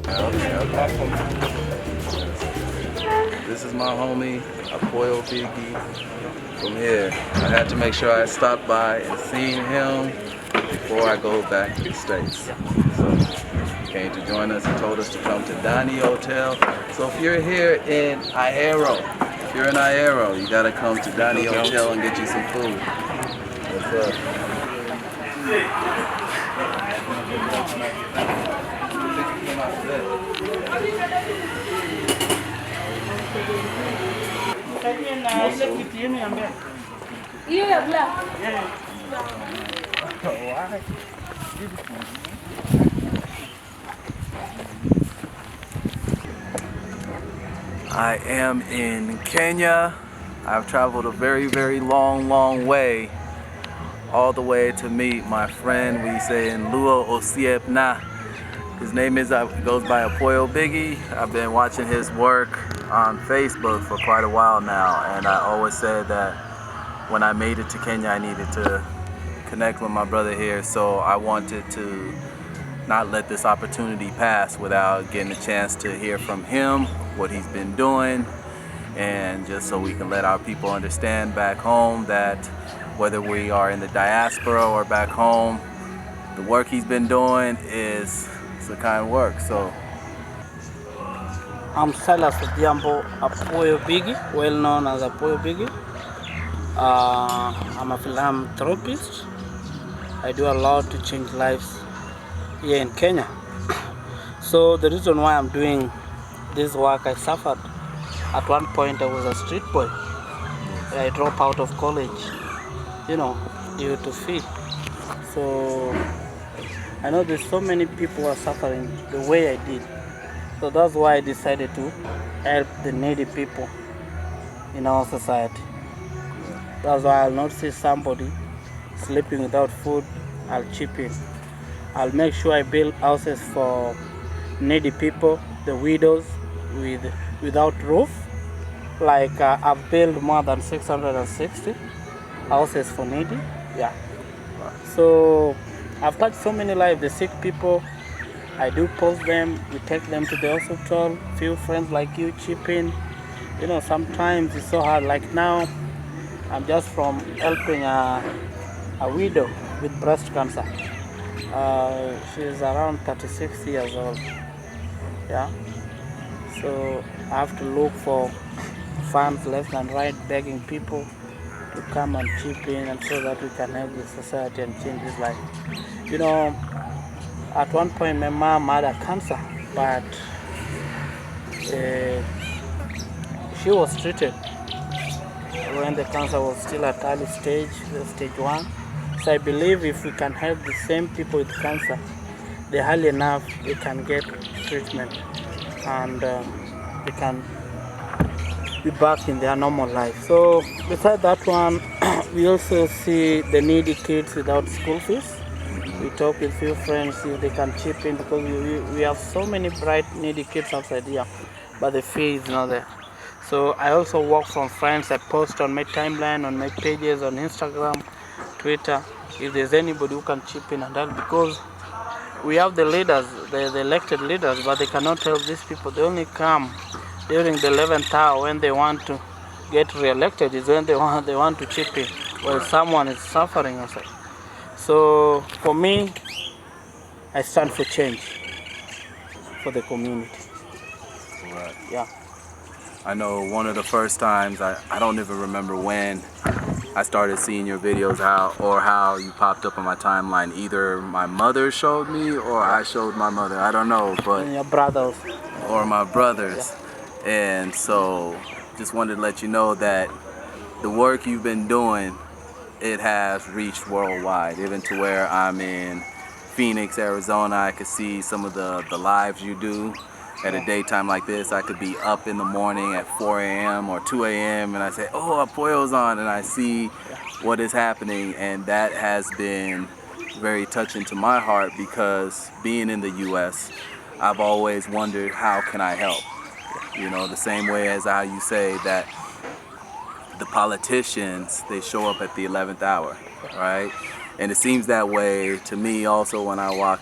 Okay. This is my homie, Ahero Kenya from here. I had to make sure I stopped by and seen him before I go back to the States. So he came to join us and told us to come to Dani Hotel. So if you're here in Ahero, you gotta come to Dani Hotel and get you some food. What's up? I am in Kenya. I've traveled a very, very long way, all the way to meet my friend. We say in Luo Osiepna. His name goes by Ahero Kenya. I've been watching his work on Facebook for quite a while now, and I always said that when I made it to Kenya, I needed to connect with my brother here, so I wanted to not let this opportunity pass without getting a chance to hear from him, what he's been doing, and just so we can let our people understand back home that whether we are in the diaspora or back home, the work he's been doing is the kind of work. So I'm Silas Odhiambo, Ahero Kenya, well known as Ahero Kenya. I'm a philanthropist. I do a lot to change lives here in Kenya. So the reason why I'm doing this work, I suffered. At one point I was a street boy. I dropped out of college, due to fee. So I know there's so many people who are suffering the way I did. So that's why I decided to help the needy people in our society. That's why I'll not see somebody sleeping without food, I'll chip in. I'll make sure I build houses for needy people, the widows without roof. Like I've built more than 660 houses for needy. Yeah. So I've touched so many lives, the sick people. I do post them, we take them to the hospital. Few friends like you chip in. Sometimes it's so hard. Like now, I'm just from helping a widow with breast cancer. She's around 36 years old. Yeah. So I have to look for funds left and right, begging people to come and chip in, and so that we can help the society and change his life. At one point my mom had a cancer, but she was treated when the cancer was still at early stage, stage 1. So I believe if we can help the same people with cancer, they're early enough, they can get treatment and they can be back in their normal life. So besides that one, we also see the needy kids without school fees. We talk with few friends if they can chip in, because we have so many bright needy kids outside here, but the fee is not there. So I also work from friends. I post on my timeline, on my pages, on Instagram, Twitter, if there's anybody who can chip in and help, because we have the leaders, the elected leaders, but they cannot help these people. They only come during the 11th hour when they want to get re-elected, is when they want to chip in, while someone is suffering outside. So for me, I stand for change for the community. Right. Yeah. I know one of the first times, I don't even remember when I started seeing your videos, how you popped up on my timeline. Either my mother showed me or I showed my mother. I don't know, but And your brothers. Or my brothers. Yeah. And so just wanted to let you know that the work you've been doing, it has reached worldwide, even to where I'm in Phoenix, Arizona. I could see some of the lives you do at a daytime like this. I could be up in the morning at 4 a.m. or 2 a.m. and I say, oh, Apoyo's on, and I see what is happening, and that has been very touching to my heart, because being in the U.S., I've always wondered, how can I help? The same way as how you say that the politicians, they show up at the 11th hour, right? And it seems that way to me also when I watch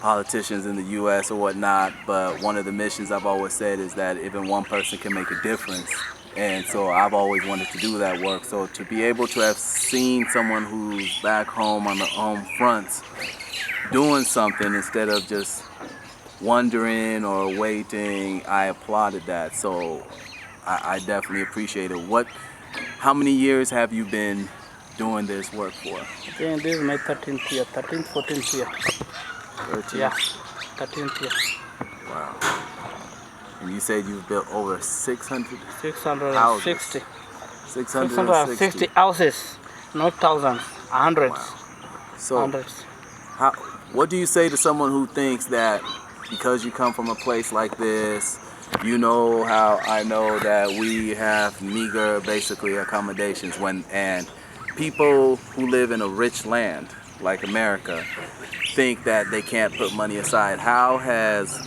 politicians in the U.S. or whatnot, but one of the missions I've always said is that even one person can make a difference. And so I've always wanted to do that work. So to be able to have seen someone who's back home on the home fronts doing something instead of just wondering or waiting, I applauded that. So I definitely appreciate it. How many years have you been doing this work for? This is my 13th year, 13th, 14th year. 13? Yeah, 13th year. Wow. And you said you've built over 600 660. 660 houses, not thousands, hundreds. Wow. So hundreds. what do you say to someone who thinks that because you come from a place like this, you know how I know that we have meager, basically, accommodations and people who live in a rich land like America think that they can't put money aside. How has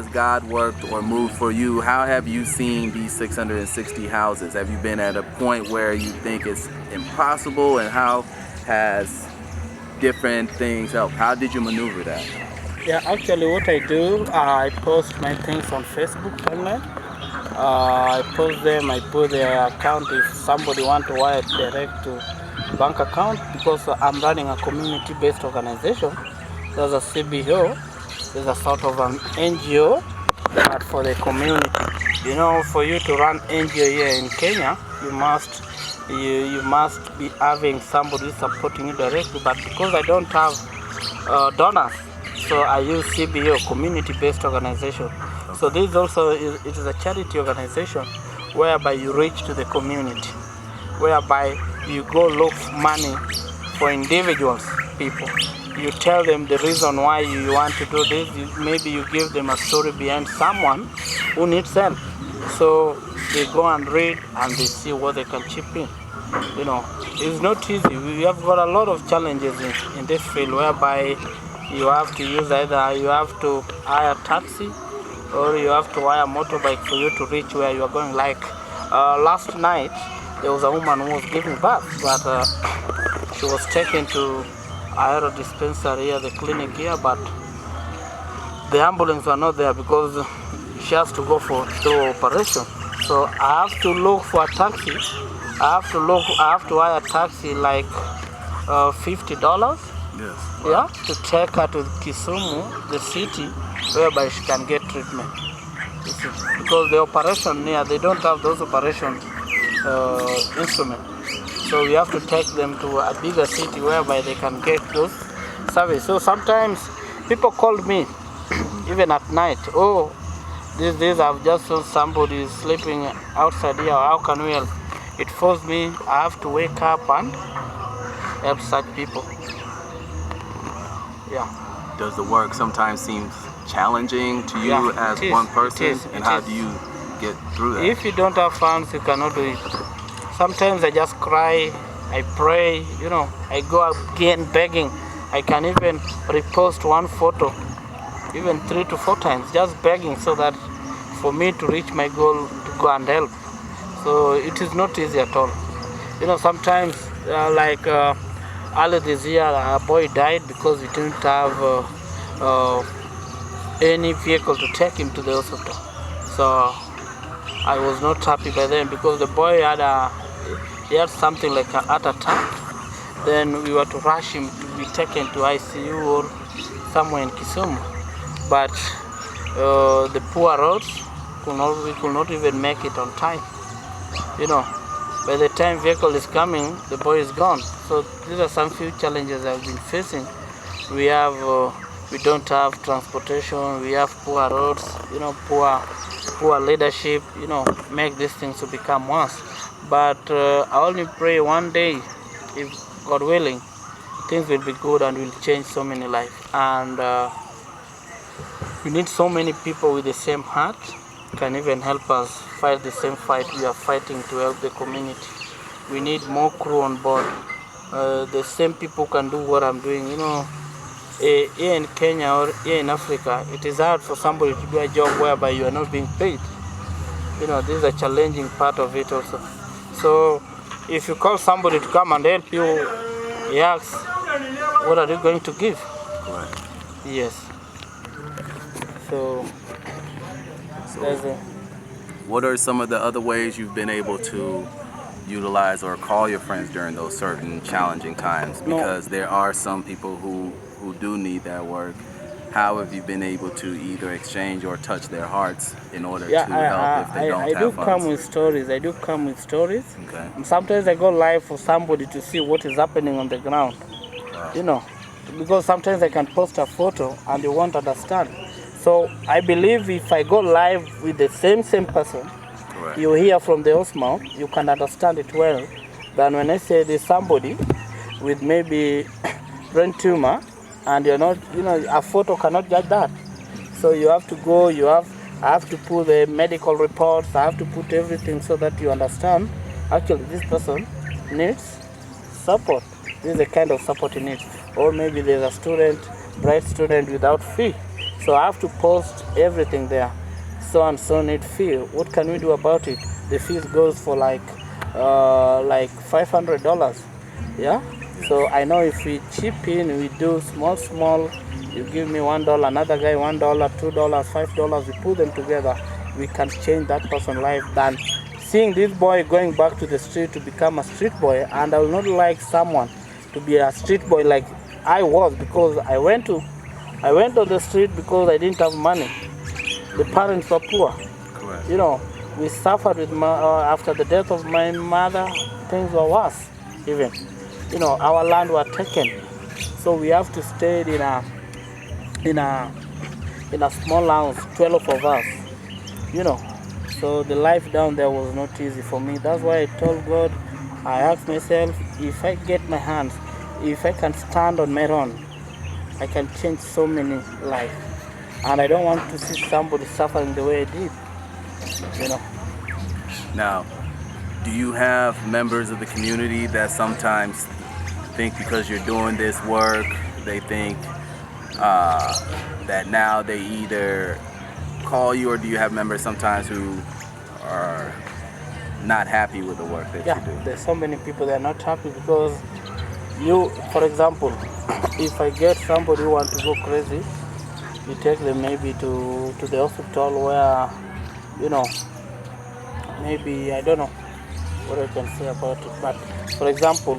God worked or moved for you? How have you seen these 660 houses? Have you been at a point where you think it's impossible, and how has different things helped? How did you maneuver that? Yeah, actually what I do, I post my things on Facebook online. I post them, I put their account if somebody want to wire direct to bank account, because I'm running a community-based organization. There's a CBO, there's a sort of an NGO, but for the community. You know, for you to run NGO here in Kenya, you must be having somebody supporting you directly, but because I don't have donors, so I use CBO, community-based organization. So this also it is a charity organization whereby you reach to the community, whereby you go look money for individuals, people. You tell them the reason why you want to do this. Maybe you give them a story behind someone who needs help. So they go and read and they see what they can chip in. You know, it's not easy. We have got a lot of challenges in this field, whereby you have to use either you have to hire a taxi or you have to hire a motorbike for you to reach where you are going. Like last night, there was a woman who was giving birth, but she was taken to Ahero dispensary here, the clinic here, but the ambulance were not there because she has to go through operation. So I have to look for a taxi. I have to hire a taxi like $50. Yes. Yeah, to take her to Kisumu, the city, whereby she can get treatment. You see, because the operation here, they don't have those operation instruments. So we have to take them to a bigger city whereby they can get those services. So sometimes people call me, even at night, oh, these days I've just seen somebody sleeping outside here, how can we help? It forced me, I have to wake up and help such people. Yeah. Does the work sometimes seem challenging to you as one person? And how do you get through that? If you don't have funds, you cannot do it. Sometimes I just cry, I pray, you know, I go again begging. I can even repost one photo, even 3 to 4 times, just begging so that for me to reach my goal to go and help. So it is not easy at all. You know, sometimes like early this year, a boy died because we didn't have any vehicle to take him to the hospital. So I was not happy by then because the boy had something like a heart attack. Then we were to rush him to be taken to ICU or somewhere in Kisumu. But the poor roads, we could not even make it on time. You know, by the time vehicle is coming, the boy is gone. So these are some few challenges I've been facing. We don't have transportation. We have poor roads. You know, poor leadership. You know, make these things to become worse. But I only pray one day, if God willing, things will be good and will change so many lives. And we need so many people with the same heart can even help us fight the same fight we are fighting to help the community. We need more crew on board. The same people can do what I'm doing. You know, here in Kenya or here in Africa, it is hard for somebody to do a job whereby you are not being paid. You know, this is a challenging part of it also. So if you call somebody to come and help you, he asks, what are you going to give? Right. Yes. So So there's a what are some of the other ways you've been able to utilize or call your friends during those certain challenging times? no. Because there are some people who do need that work. How have you been able to either exchange or touch their hearts in order Yeah, to help if they don't I do have come funds? with stories. I do come with stories. Okay. And sometimes I go live for somebody to see what is happening on the ground. Wow. You know, because sometimes I can post a photo and you won't understand. So I believe if I go live with the same person, Correct. you hear from the horse mouth, you can understand it well. Than when I say there's somebody with maybe brain tumor, and you're not, a photo cannot judge that. So you have to go, I have to put the medical reports, I have to put everything so that you understand, actually this person needs support. This is the kind of support he needs. Or maybe there's a student, bright student without fee. So I have to post everything there. So and so need fee. What can we do about it? The fee goes for like $500. Yeah? So I know if we chip in, we do small, you give me $1, another guy $1, $2, $5, we put them together, we can change that person's life than seeing this boy going back to the street to become a street boy. And I will not like someone to be a street boy like I was, because I went on the street because I didn't have money. The parents were poor. Correct. We suffered with after the death of my mother, things were worse even. Our land were taken, so we have to stay in a small house, 12 of us. So the life down there was not easy for me. That's why I told God, I asked myself, if I get my hands, if I can stand on my own, I can change so many lives. And I don't want to see somebody suffering the way I did. Now, do you have members of the community that sometimes think because you're doing this work, they think that now they either call you, or do you have members sometimes who are not happy with the work that you do? There's so many people that are not happy because for example, if I get somebody who wants to go crazy, you take them maybe to the hospital where, maybe, I don't know what I can say about it. But for example,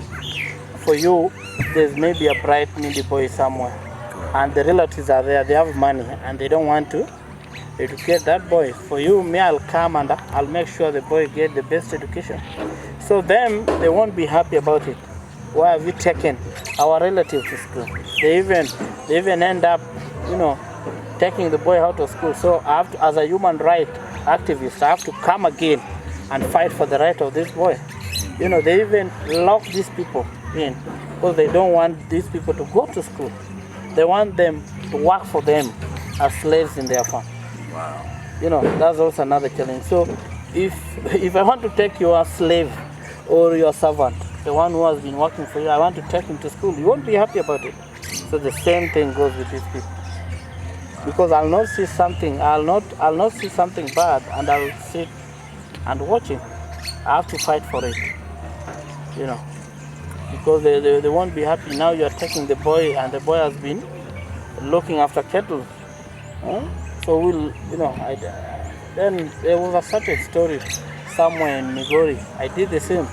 for you, there's maybe a bright needy boy somewhere, and the relatives are there, they have money, and they don't want to educate that boy. For you, me, I'll come and I'll make sure the boy get the best education. So them, they won't be happy about it. Why have you taken our relatives to school? They even end up, taking the boy out of school. So I have to, as a human rights activist, I have to come again and fight for the right of this boy. They even lock these people in because they don't want these people to go to school. They want them to work for them as slaves in their farm. Wow. That's also another challenge. So if I want to take your slave or your servant, the one who has been working for you, I want to take him to school, you won't be happy about it. So the same thing goes with these people. Because I'll not see something bad, and I'll sit and watch it. I have to fight for it. Because they won't be happy. Now you are taking the boy, and the boy has been looking after cattle. So then there was a certain story somewhere in Migori. I did the same.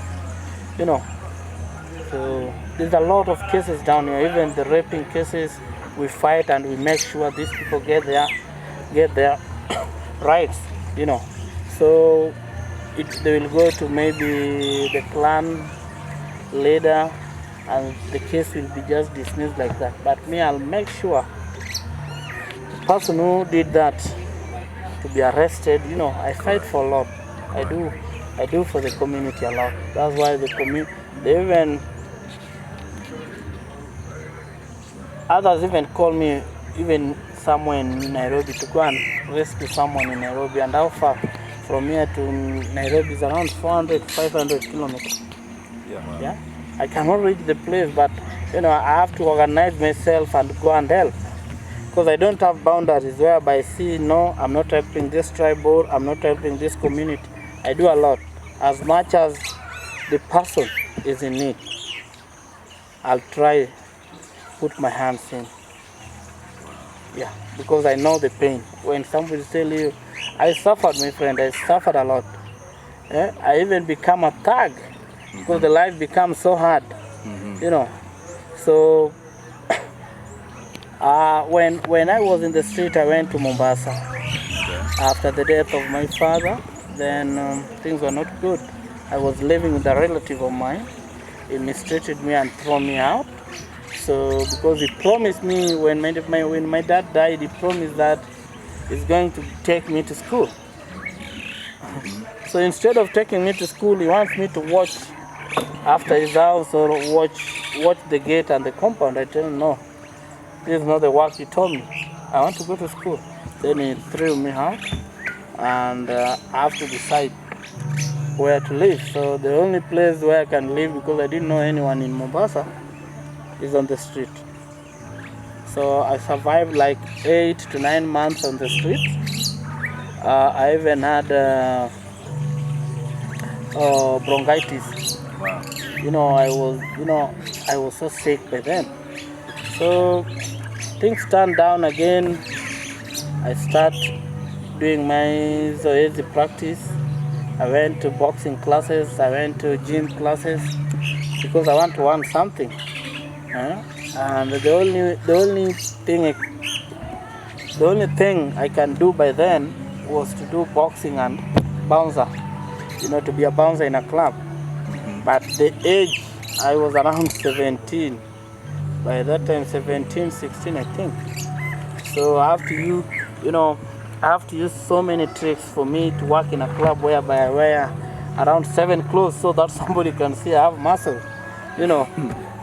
So there's a lot of cases down here, even the raping cases. We fight and we make sure these people get their rights. So they will go to maybe the clan leader, and the case will be just dismissed like that. But me, I'll make sure the person who did that to be arrested. I fight for a lot. I do for the community a lot. That's why the community, others even call me, even somewhere in Nairobi, to go and rescue someone in Nairobi. And how far from here to Nairobi is around 400, 500 kilometers. Yeah. I cannot reach the place, but I have to organize myself and go and help. Because I don't have boundaries whereby I see, no, I'm not helping this tribe, or I'm not helping this community. I do a lot. As much as the person is in need, I'll try put my hands in. Yeah, because I know the pain. When somebody tell you, I suffered, my friend, I suffered a lot. I even become a thug because the life becomes so hard, you know. So when I was in the street, I went to Mombasa. After the death of my father, then things were not good. I was living with a relative of mine. He mistreated me and threw me out. So because he promised me when my dad died, he promised that he's going to take me to school. So instead of taking me to school, he wants me to watch after his house or watch the gate and the compound. I tell him, no, this is not the work he told me. I want to go to school. Then he threw me out, and I have to decide where to live. So the only place where I can live, because I didn't know anyone in Mombasa, is on the street. So I survived like 8 to 9 months on the street. I even had bronchitis. Wow. I was so sick by then. So things turned down again. I start doing my zoezi practice. I went to boxing classes. I went to gym classes because I want to earn something. And the only thing I can do by then was to do boxing and bouncer. To be a bouncer in a club. But the age, I was around 17. By that time, 17, 16, I think. So I have to use so many tricks for me to work in a club whereby I wear around 7 clothes so that somebody can see I have muscle,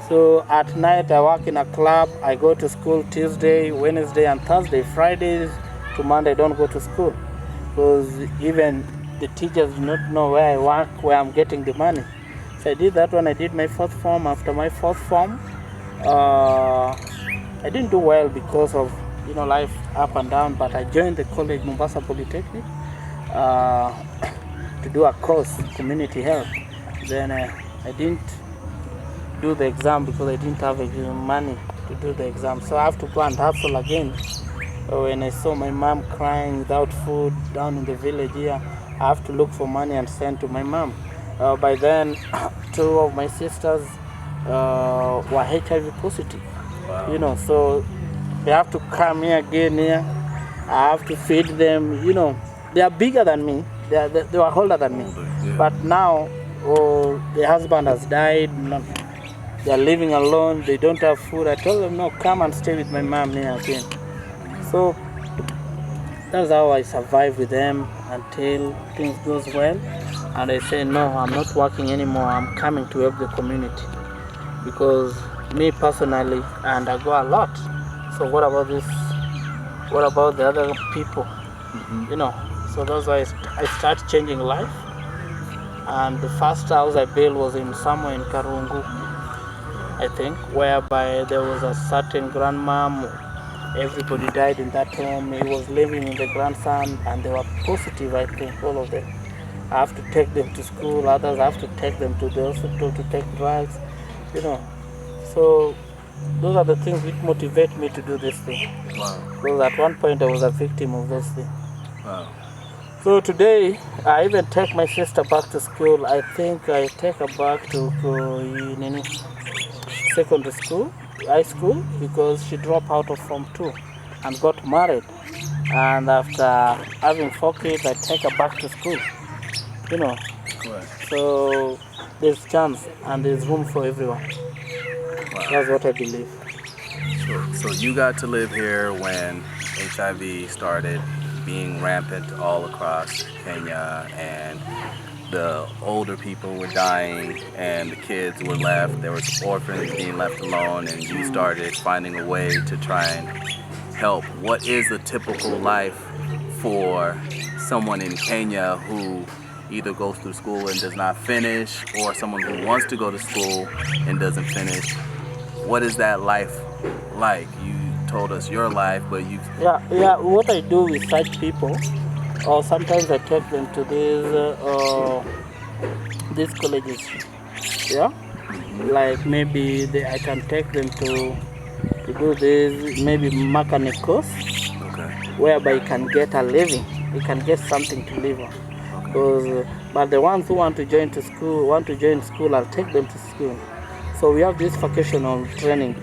So at night I work in a club. I go to school Tuesday, Wednesday, and Thursday. Fridays to Monday I don't go to school because even the teachers do not know where I work, where I'm getting the money. So I did that when I did my 4th form. After my 4th form, I didn't do well because of life up and down, but I joined the college, Mombasa Polytechnic, to do a course, community health. Then I didn't do the exam because I didn't have money to do the exam. So I have to go and hustle again. When I saw my mom crying without food down in the village here, I have to look for money and send to my mom. By then, 2 of my sisters were HIV positive. Wow. So they have to come here again here. I have to feed them. They are bigger than me. They were older than me. Yeah. But now, the husband has died. They are living alone. They don't have food. I told them, no, come and stay with my mom here again. So that's how I survive with them until things goes well. And I say, no, I'm not working anymore. I'm coming to help the community. Because me personally, and I go a lot. So what about this? What about the other people? So that's why I start changing life. And the first house I built was in somewhere in Karungu, I think, whereby there was a certain grandmom. Everybody died in that home. He was living with the grandson, and they were positive, I think, all of them. I have to take them to school. Others have to take them to the hospital to take drugs, So those are the things which motivate me to do this thing. Wow. Because at one point I was a victim of this thing. Wow. So today, I even take my sister back to school. I think I take her back to secondary school, high school, because she dropped out of Form 2 and got married. And after having 4 kids, I take her back to school. Right. So there's chance and there's room for everyone. Wow. That's what I believe. So you got to live here when HIV started being rampant all across Kenya, and the older people were dying and the kids were left. There was orphans being left alone, and you started finding a way to try and help. What is a typical life for someone in Kenya who either goes through school and does not finish, or someone who wants to go to school and doesn't finish? What is that life like? You told us your life, but you... Yeah. What I do with such people, or sometimes I take them to these colleges. Yeah, like maybe I can take them to do this maybe mechanic course, Okay. whereby you can get a living, you can get something to live on. Because, but the ones who want to join school, I'll take them to school. So we have this vocational training,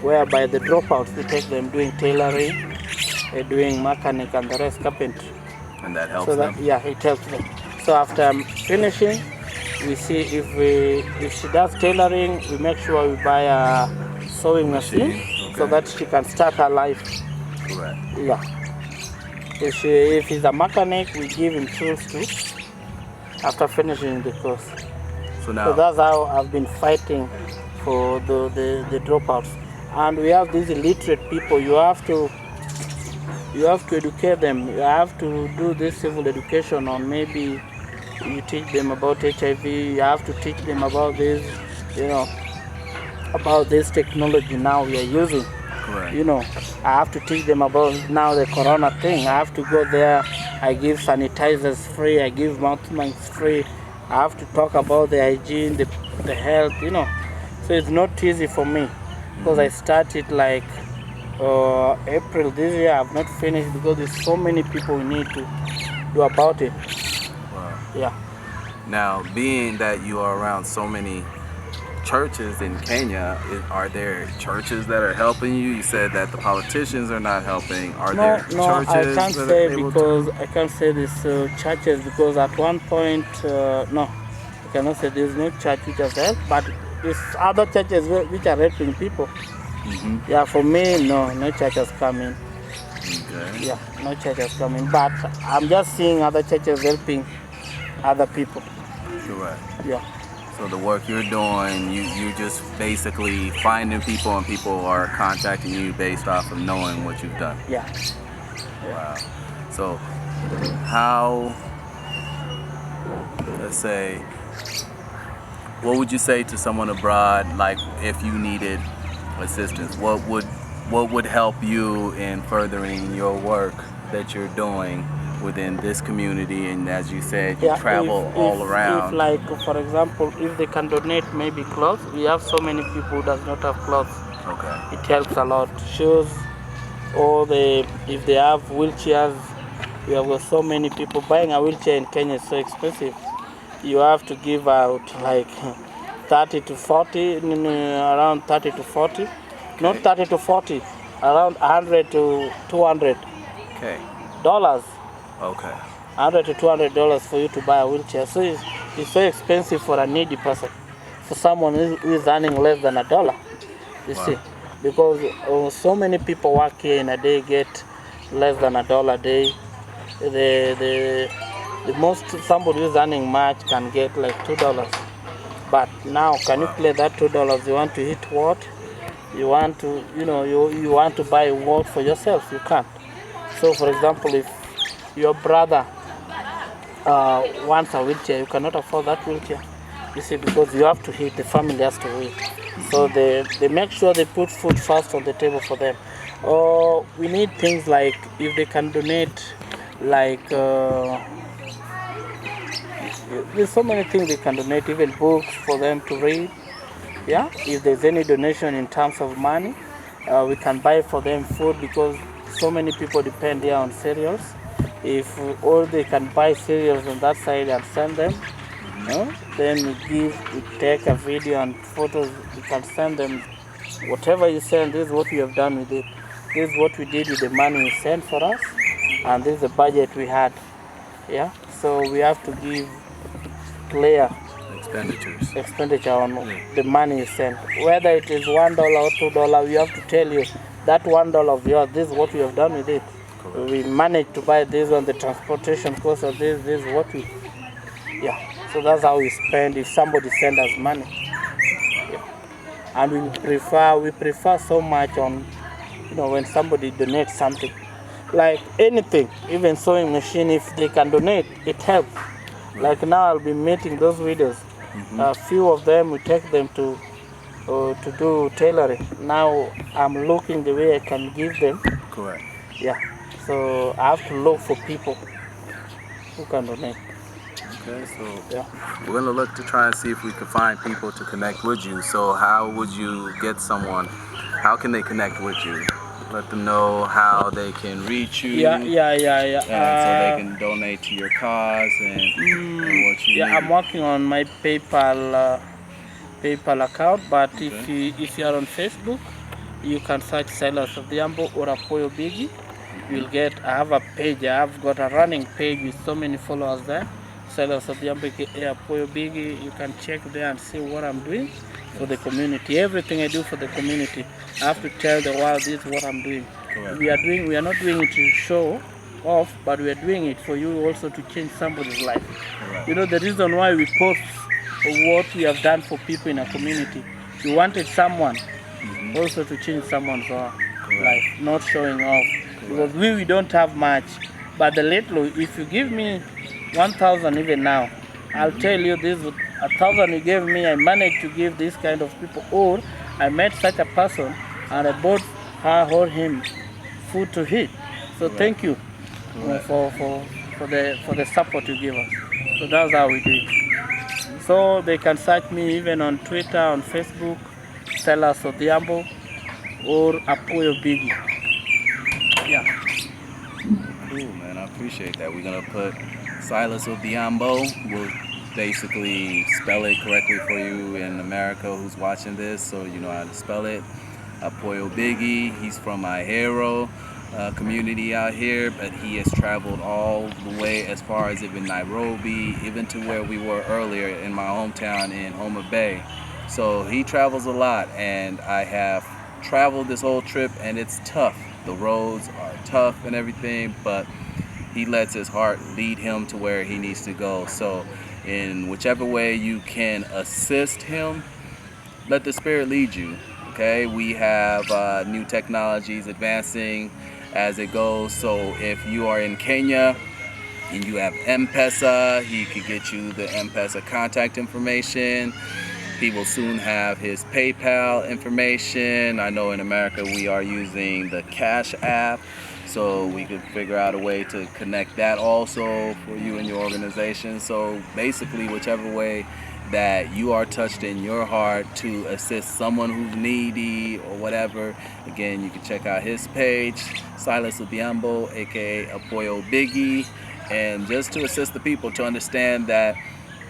whereby the dropouts, we take them doing tailoring, doing mechanic, and the rest carpentry. And that helps them? Yeah, it helps them. So after finishing, we see if she does tailoring, we make sure we buy a sewing machine, so that she can start her life. Correct. Yeah. If he's a mechanic, we give him tools too after finishing the course. So that's how I've been fighting for the dropouts. And we have these illiterate people. You have to educate them. You have to do this civil education on, maybe you teach them about HIV. You have to teach them about this, about this technology now we are using. Correct. I have to teach them about now the corona thing. I have to go there. I give sanitizers free. I give mouth masks free. I have to talk about the hygiene, the health, So it's not easy for me, because I started like April this year. I've not finished because there's so many people we need to do about it. Wow. Yeah. Now, being that you are around so many churches in Kenya, are there churches that are helping you? You said that the politicians are not helping. Are there churches? No, I can't say, because I can't say these churches, because at one point, no, I cannot say there's no church which has helped, but there's other churches which are helping people. Mm-hmm. Yeah, for me, no church has come in. Okay. Yeah, no church has come in, but I'm just seeing other churches helping other people. Correct. Yeah. So the work you're doing, you just basically finding people, and people are contacting you based off of knowing what you've done. Yeah. Wow. So how, let's say, what would you say to someone abroad, like if you needed assistance? What would help you in furthering your work that you're doing within this community? And as you said, you travel all around. If, like, for example, if they can donate maybe clothes, we have so many people who does not have clothes. Okay. It helps a lot. Shoes, or if they have wheelchairs, we have got so many people. Buying a wheelchair in Kenya is so expensive. You have to give out like 30 to 40, around 30 to 40, okay. Not 30 to 40, around 100 to 200 dollars. Okay. $100 to $200 for you to buy a wheelchair. So it's so expensive for a needy person. For someone who is earning less than $1, you see, because so many people work here in a day get less than $1 a day. The most somebody who's earning much can get like $2. But now, can you play that $2? You want to eat what? You want to, you want to buy what for yourself? You can't. So, for example, if your brother wants a wheelchair, you cannot afford that wheelchair. You see, because you have to eat, the family has to eat. So they make sure they put food first on the table for them. Or we need things like, if they can donate, like, there's so many things they can donate, even books for them to read. Yeah, if there's any donation in terms of money, we can buy for them food, because so many people depend here on cereals. If all they can buy cereals on that side and send them, then we take a video and photos, we can send them. Whatever you send, this is what we have done with it. This is what we did with the money you sent for us, and this is the budget we had. Yeah, so we have to give clear expenditure on the money you send. Whether it is $1 or $2, we have to tell you that $1 of yours, this is what we have done with it. Correct. We managed to buy this on the transportation cost of this is what we, so that's how we spend if somebody sends us money. Yeah. And we prefer so much on, when somebody donates something, like anything, even sewing machine, if they can donate, it helps. Right. Like now I'll be making those videos. Mm-hmm. A few of them, we take them to do tailoring. Now I'm looking the way I can give them. Correct. Yeah. So I have to look for people who can donate. Okay, so we're going to look to try and see if we can find people to connect with you. So how would you get someone how can they connect with you? Let them know how they can reach you. Yeah. And so they can donate to your cause and what you need. I'm working on my PayPal account, but if you are on Facebook, you can search Silas Odhiambo or Apoyo Bigi. You'll get. I have a page. I've got a running page with so many followers there. Silas Odhiambo Apoyo Bigi. You can check there and see what I'm doing for the community. Everything I do for the community, I have to tell the world this is what I'm doing. Correct. We are not doing it to show off, but we are doing it for you also to change somebody's life. Correct. You know, the reason why we post what we have done for people in a community, we wanted someone also to change someone's life, not showing off. Because we don't have much, but the little, if you give me 1,000 even now, I'll tell you this, 1,000 you gave me, I managed to give this kind of people, or I met such a person and I bought her or him food to eat. So thank you for the support you give us. So that's how we do it. So they can search me even on Twitter, on Facebook, Silas Odhiambo or Apoyo Bigi. Yeah. Cool, man. I appreciate that. We're gonna put Silas Odhiambo. We'll basically spell it correctly for you in America who's watching this, so you know how to spell it. Apoyo Bigi. He's from Ahero community out here, but he has traveled all the way as far as even Nairobi, even to where we were earlier in my hometown in Homa Bay. So he travels a lot, and I have traveled this whole trip, and it's tough. The roads are tough and everything, but he lets his heart lead him to where he needs to go. So in whichever way you can assist him, let the Spirit lead you. Okay, we have new technologies advancing as it goes. So if you are in Kenya and you have M-Pesa, he could get you the M-Pesa contact information. He will soon have his PayPal information. I know in America we are using the Cash app, so we could figure out a way to connect that also for you and your organization. So basically, whichever way that you are touched in your heart to assist someone who's needy or whatever, again, you can check out his page, Silas Odhiambo, aka Apoyo Bigi, and just to assist the people to understand that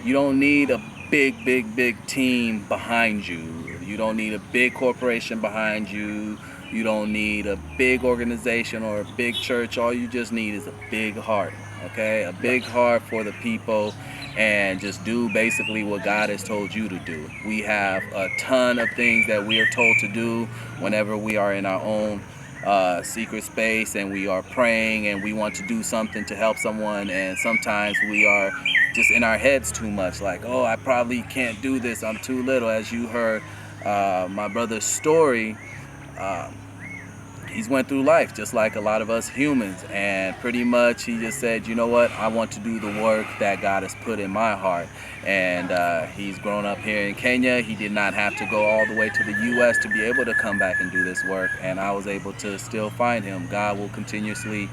you don't need a big team behind you. You don't need a big corporation behind you. You don't need a big organization or a big church. All you just need is a big heart, okay? A big heart for the people, and just do basically what God has told you to do. We have a ton of things that we are told to do whenever we are in our own secret space and we are praying and we want to do something to help someone, and sometimes we are just in our heads too much, like, oh, I probably can't do this, I'm too little. As you heard my brother's story, he's went through life just like a lot of us humans, and pretty much he just said, you know what, I want to do the work that God has put in my heart. And he's grown up here in Kenya. He did not have to go all the way to the US to be able to come back and do this work, and I was able to still find him. God will continuously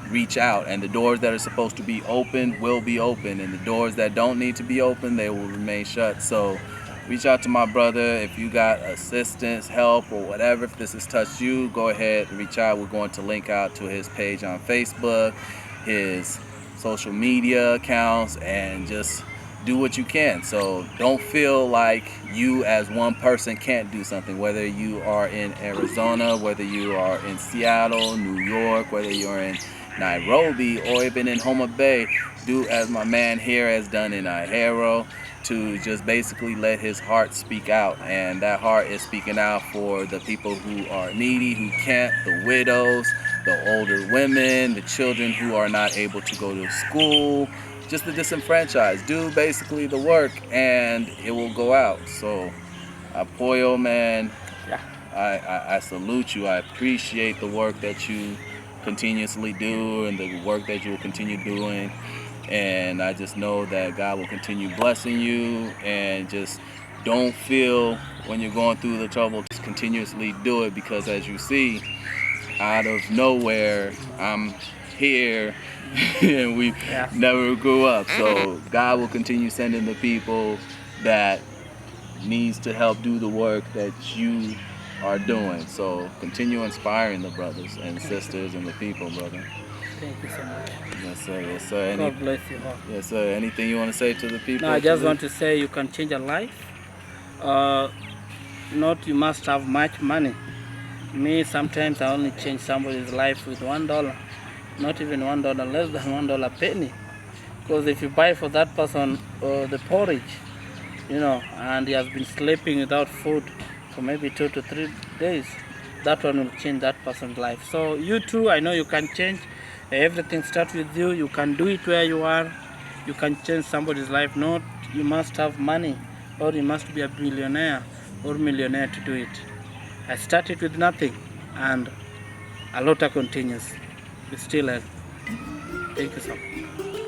reach out, and the doors that are supposed to be open will be open, and the doors that don't need to be open, they will remain shut. So reach out to my brother. If you got assistance, help, or whatever, if this has touched you, go ahead and reach out. We're going to link out to his page on Facebook, his social media accounts, and just do what you can. So don't feel like you as one person can't do something, whether you are in Arizona, whether you are in Seattle, New York, whether you're in Nairobi, or even in Homa Bay. Do as my man here has done in Ahero, to just basically let his heart speak out. And that heart is speaking out for the people who are needy, who can't, the widows, the older women, the children who are not able to go to school, just the disenfranchised. Do basically the work and it will go out. So Apoyo, man, I salute you. I appreciate the work that you continuously do and the work that you will continue doing. And I just know that God will continue blessing you, and just don't feel when you're going through the trouble, just continuously do it, because as you see, out of nowhere, I'm here and we never grew up. So God will continue sending the people that needs to help do the work that you are doing. So continue inspiring the brothers and sisters and the people, brother. Thank you so much. Yes, sir. Yes, sir. God bless you all. Yes, sir. Anything you want to say to the people? No, I just want to say you can change a life. Not you must have much money. Me, sometimes I only change somebody's life with $1. Not even $1, less than $1 penny. Because if you buy for that person the porridge, you know, and he has been sleeping without food for maybe 2 to 3 days, that one will change that person's life. So you too, I know you can change. Everything starts with you. You can do it where you are. You can change somebody's life. Not you must have money or you must be a billionaire or millionaire to do it. I started with nothing and a lot continues. We still have. Thank you so much.